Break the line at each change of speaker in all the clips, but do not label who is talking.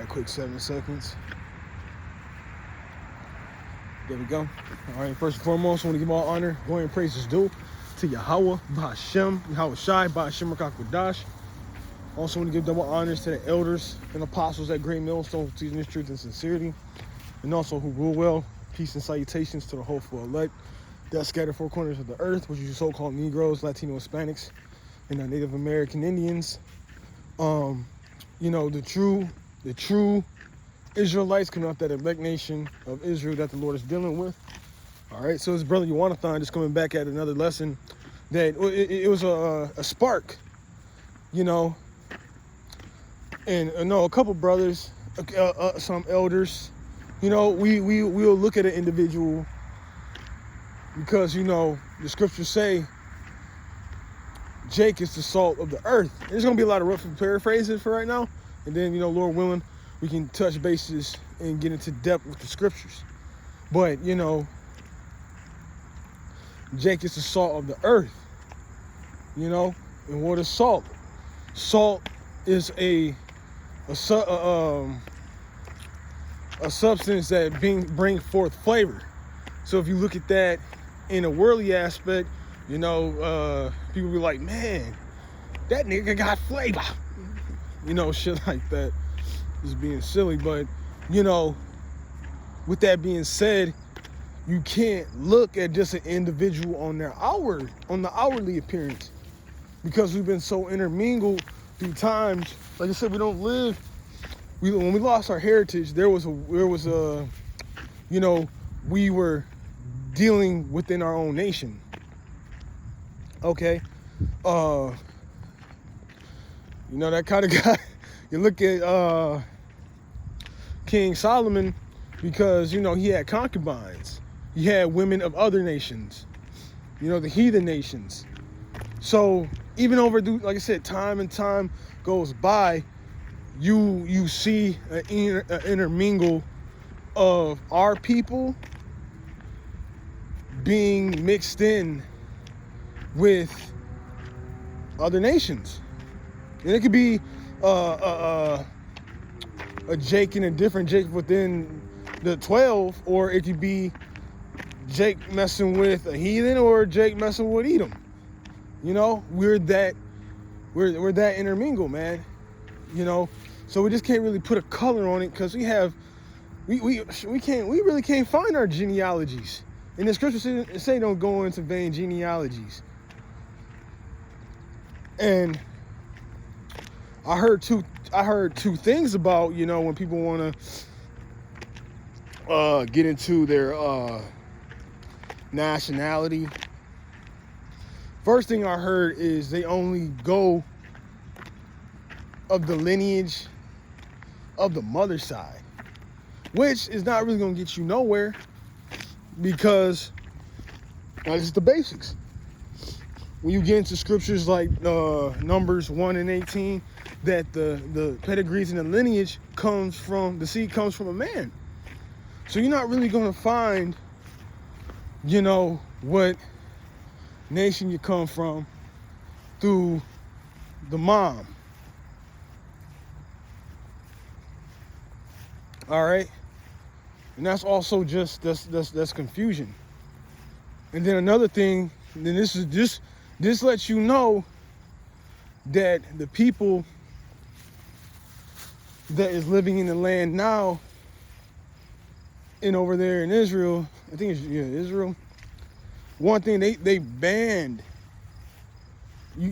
quick 7 seconds. There we go. All right, first and foremost, I want to give all honor, glory, and praises due to Yahweh, Ba'Hashem, Yahweh Shai, Ba'Hashem Rakakwadash. Also want to give double honors to the elders and apostles at Great Millstone, teaching this truth and sincerity, and also who rule well. Peace and salutations to the hopeful elect that scattered four corners of the earth, which is so-called Negroes, Latino, Hispanics, and the Native American Indians. You know, the true Israelites coming out that elect nation of Israel that the Lord is dealing with. All right, so his brother Yawanathan just coming back at another lesson that it was a spark, you know, and a couple brothers, some elders, you know, we'll look at an individual because, you know, the scriptures say Jake is the salt of the earth. There's going to be a lot of rough paraphrases for right now, and then, you know, Lord willing, we can touch bases and get into depth with the scriptures. But, you know, Jake is the salt of the earth, you know, and what is salt? Salt is a substance that bring forth flavor. So if you look at that in a worldly aspect, you know, people be like, man, that nigga got flavor. You know, shit like that. Just being silly. But, you know, with that being said, you can't look at just an individual on the outwardly appearance, because we've been so intermingled through times. Like I said, we don't live. When we lost our heritage, there was a, you know, we were dealing within our own nation. Okay, you know, that kind of guy. You look at King Solomon, because, you know, he had concubines. He had women of other nations, you know, the heathen nations. So even over, like I said, time and time goes by, you see an intermingle of our people being mixed in with other nations. And it could be a Jake and a different Jake within the 12, or it could be Jake messing with a heathen or Jake messing with Edom. You know, we're that intermingled, man. You know, so we just can't really put a color on it, because we really can't find our genealogies. And the scriptures say don't go into vain genealogies. And I heard two things about, you know, when people want to get into their nationality. First thing I heard is they only go of the lineage of the mother side, which is not really going to get you nowhere, because that's just the basics. When you get into scriptures like Numbers 1 and 18, that the pedigrees and the lineage the seed comes from a man. So you're not really going to find, you know, what nation you come from through the mom. All right, and that's also just that's confusion. And then another thing, then this lets you know that the people that is living in the land now and over there in Israel, I think it's Israel. One thing they banned. They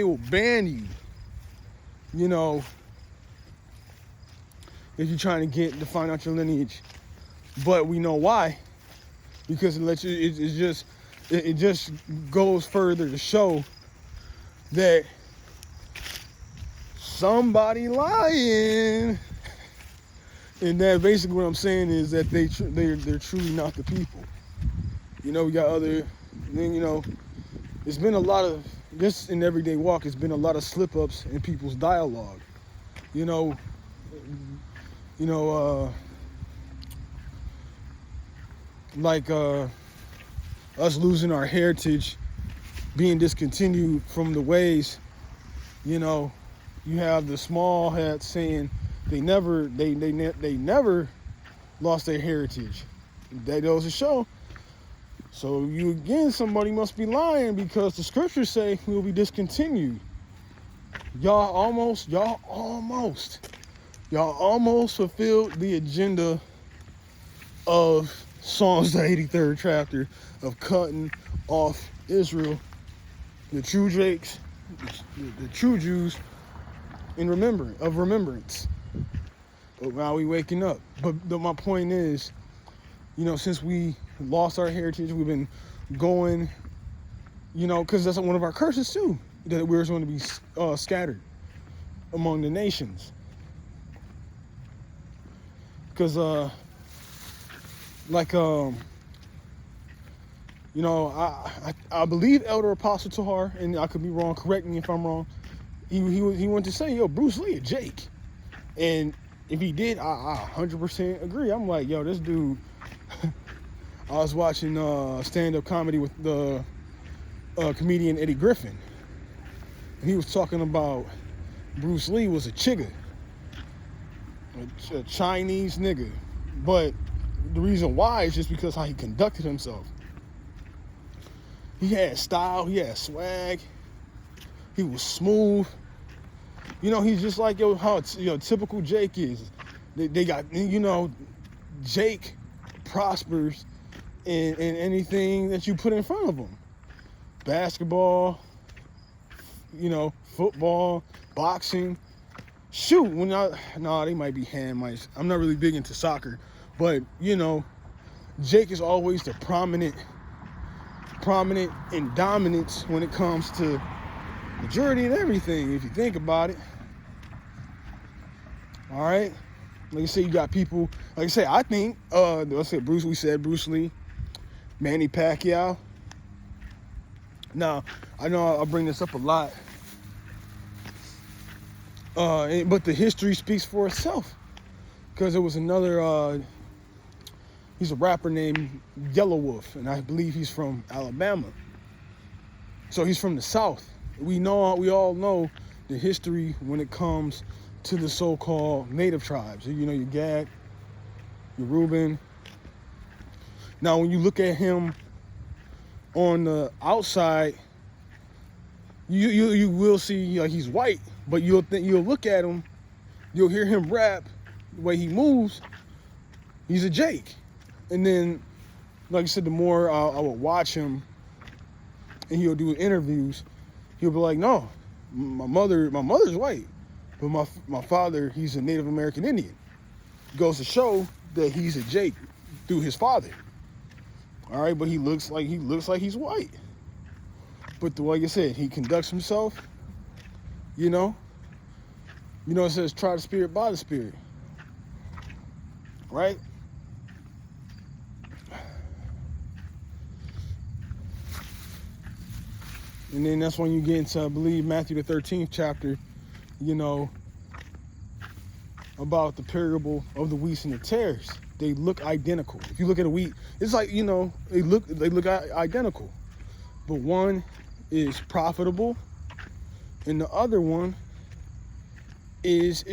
will ban you. You know, if you're trying to find out your lineage. But we know why, because it lets you. It just goes further to show that somebody lying. And that basically what I'm saying is that they're truly not the people. You know, we got other, you know, it's been a lot of, just in everyday walk, it's been a lot of slip-ups in people's dialogue. You know, like us losing our heritage, being discontinued from the ways, you know, you have the small hats saying they never lost their heritage. That goes to show. So you again, somebody must be lying, because the scriptures say we will be discontinued. Y'all almost fulfilled the agenda of Psalms the 83rd chapter of cutting off Israel, the true Jakes, the true Jews, in remembrance. But now we waking up. But my point is, since we lost our heritage, we've been going, because that's one of our curses too, that we're going to be scattered among the nations. Because, I believe Elder Apostle Tahar, and I could be wrong, correct me if I'm wrong, he wanted to say, yo, Bruce Lee a Jake. And if he did, I 100% agree. I'm like, yo, this dude, I was watching stand-up comedy with the comedian Eddie Griffin. And he was talking about Bruce Lee was a chigga, a Chinese nigga. But the reason why is just because how he conducted himself. He had style, he had swag, he was smooth. He's just like how typical Jake is. They got, Jake prospers in anything that you put in front of him. Basketball, football, boxing. Shoot, they might be hand mice. I'm not really big into soccer, but Jake is always the prominent in dominance when it comes to majority and everything, if you think about it. All right, like I say, you got people. Like I say, I think we said Bruce Lee, Manny Pacquiao. Now I know I bring this up a lot, but the history speaks for itself, because there was another. He's a rapper named Yellow Wolf, and I believe he's from Alabama. So he's from the South. We all know the history when it comes to the so-called native tribes. Your Gad, your Reuben. Now, when you look at him on the outside, you will see he's white, but you'll look at him, you'll hear him rap, the way he moves, he's a Jake. And then, like I said, the more I would watch him and he'll do interviews, he'll be like, no, my mother's white, but my father, he's a Native American Indian. Goes to show that he's a Jake through his father. All right, but he looks like he's white. But like I said, he conducts himself, it says try the spirit by the spirit. Right? And then that's when you get into, I believe, Matthew the 13th chapter, about the parable of the wheats and the tares. They look identical. If you look at a wheat, it's like, they look identical. But one is profitable and the other one is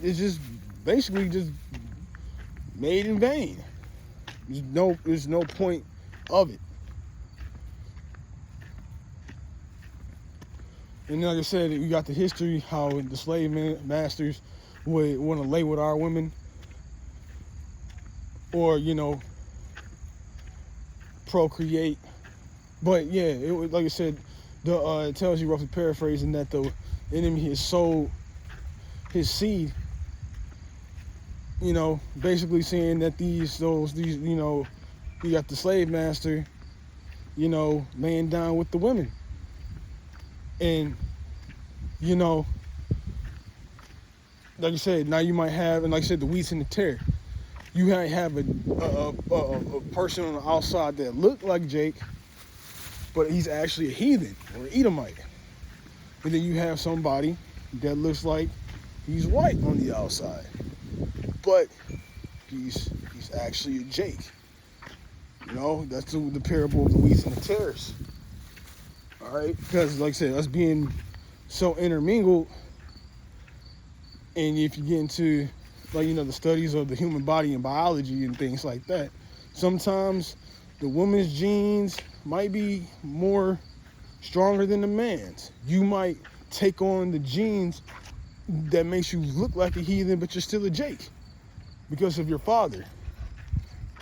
just basically just made in vain. There's no point of it. And like I said, you got the history, how the slave masters would want to lay with our women, or procreate. But yeah, like I said, it tells you, roughly paraphrasing, that the enemy has sold his seed. Basically saying that these you got the slave master, laying down with the women. And, like I said, now you might have, and like I said, the wheats and the tare. You might have a person on the outside that looked like Jake, but he's actually a heathen or an Edomite. And then you have somebody that looks like he's white on the outside, but he's actually a Jake. That's the parable of the wheats and the tares. All right, because like I said, us being so intermingled. And if you get into, like, you know, the studies of the human body and biology and things like that, sometimes the woman's genes might be more stronger than the man's. You might take on the genes that makes you look like a heathen, but you're still a Jake because of your father,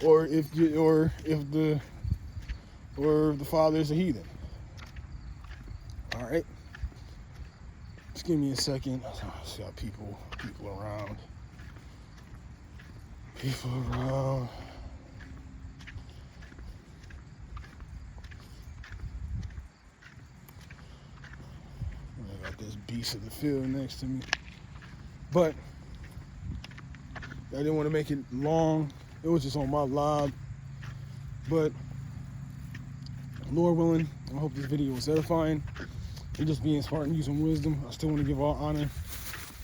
or if the father is a heathen. All right, just give me a second. I see got people around. People around. I got this beast of the field next to me. But I didn't want to make it long. It was just on my live. But Lord willing, I hope this video was edifying. And just being smart and using wisdom. I still want to give all honor,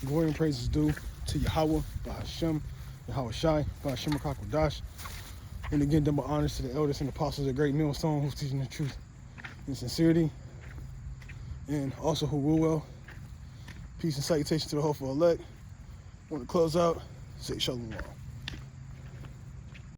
glory, and praises due to Yahweh, Bahashem, Yahweh Shai, Bahashem Rakakwadash. And again, double honors to the elders and apostles of Great Millstone who's teaching the truth in sincerity. And also who will well. Peace and salutation to the hopeful elect. Want to close out? Say shalom.